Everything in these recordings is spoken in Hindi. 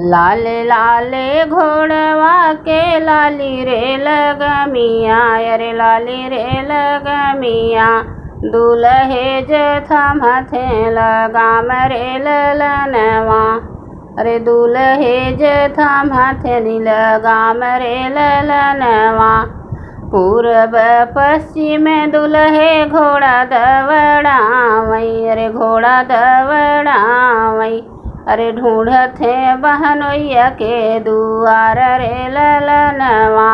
लाले लाले घोड़वा के लाली रे लगमिया, अरे लाली रे लगमिया। दूल्हे जथा माथे लगाम रे ललनवा, अरे दूल्हे जथा माथे लगाम रे ललनवा। पूरब पश्चिम दूल्हे घोड़ा दवड़ावई, अरे घोड़ा दवड़ावई। अरे ढूंढथे बहनोइया के दुआर रे ललनवा,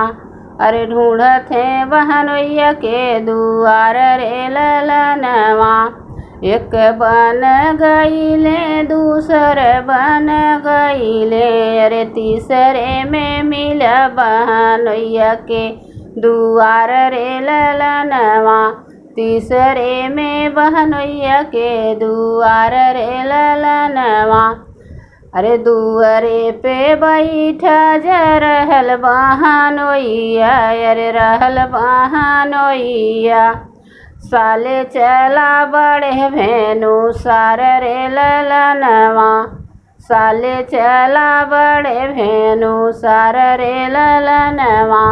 अरे ढूंढथे बहनोइया के दुआर रे ललनवा। एक बन गईले दूसर बन गईले, अरे तीसरे में मिल बहनोइया के दुआर रे ललनवा। तीसरे में बहनोइया के दुआर रे ललनवा। अरे दुआरे पे बैठा जा रहल बहनोइया, अरे रहल बहनोइया। साले चला बड़े भेनु सार रे ललनवा, साले चला बड़े भेनु सार रे ललनवा।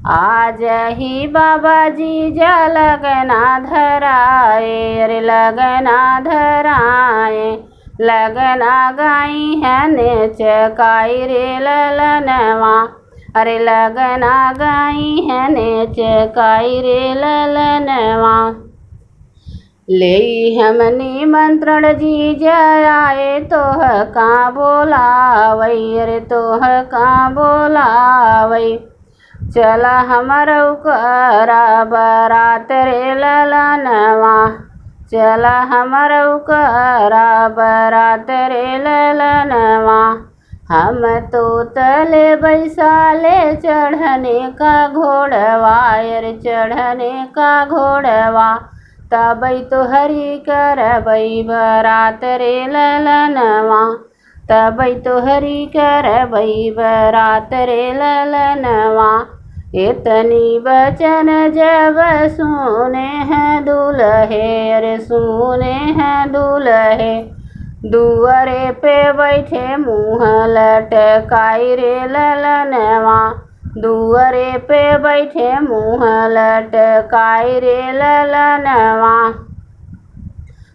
आज ही बाबा जी जा लगना धराए, अरे लगना धराए। लगना गाई है नेचकाई रे ललनवा, अरे लगना गाई है नेचकाई रे ललनवा। ले हम निमंत्रण जी जाए तोह का बोलावई, अरे तोह का बोलावई। चला हमर उकरा बरात रे ललनवा, चला हमर उकरा बरात रे ललनवा। हम तो तले बैसाले चढ़ने का घोड़वा, अरे चढ़ने का घोड़वा। तबई तो हरी करबई बरात रे ललनवा, तबई तो हरी करबई बरात रे ललनवा। इतनी बचन जब सुने हैं दूल्हे, अरे सुने हैं दूल्हे। दुआरे पे बैठे मुँह लटकाई रे ललनवा, दुआरे पे बैठे मुँह लटकाई रे ललनवा।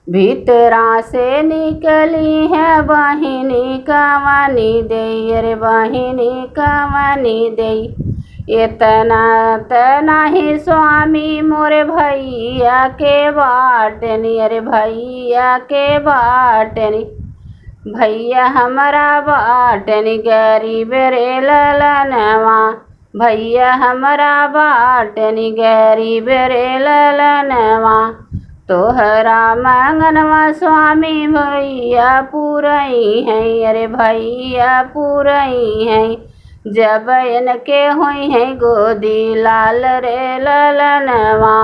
भीतरा से निकली है बहिनी कवनी दई, अरे बहिनी कवनी दई। इतना तना ही स्वामी मोरे भैया के बाटनी, अरे भैया के बाटनी। भैया हमारा बाटनी गरीब रे ललनवा, भैया हमारा बाटनी गरीब रे ललनवा। तोहरा मंगनवा स्वामी भैया पूरई हैं, अरे भैया पूरई हैं। जब इनके हुई है गोदी लाल रे ललनवा,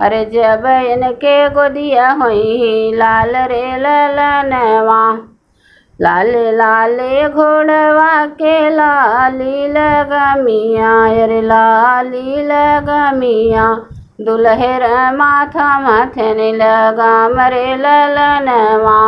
अरे जब इनके गोदिया हुई लाल रे ललनवा। लाले लाले घोड़वा के लाली लगमिया, अरे लाली लगमिया। दुल्हे माथा माथे लगाम रे ललनवा।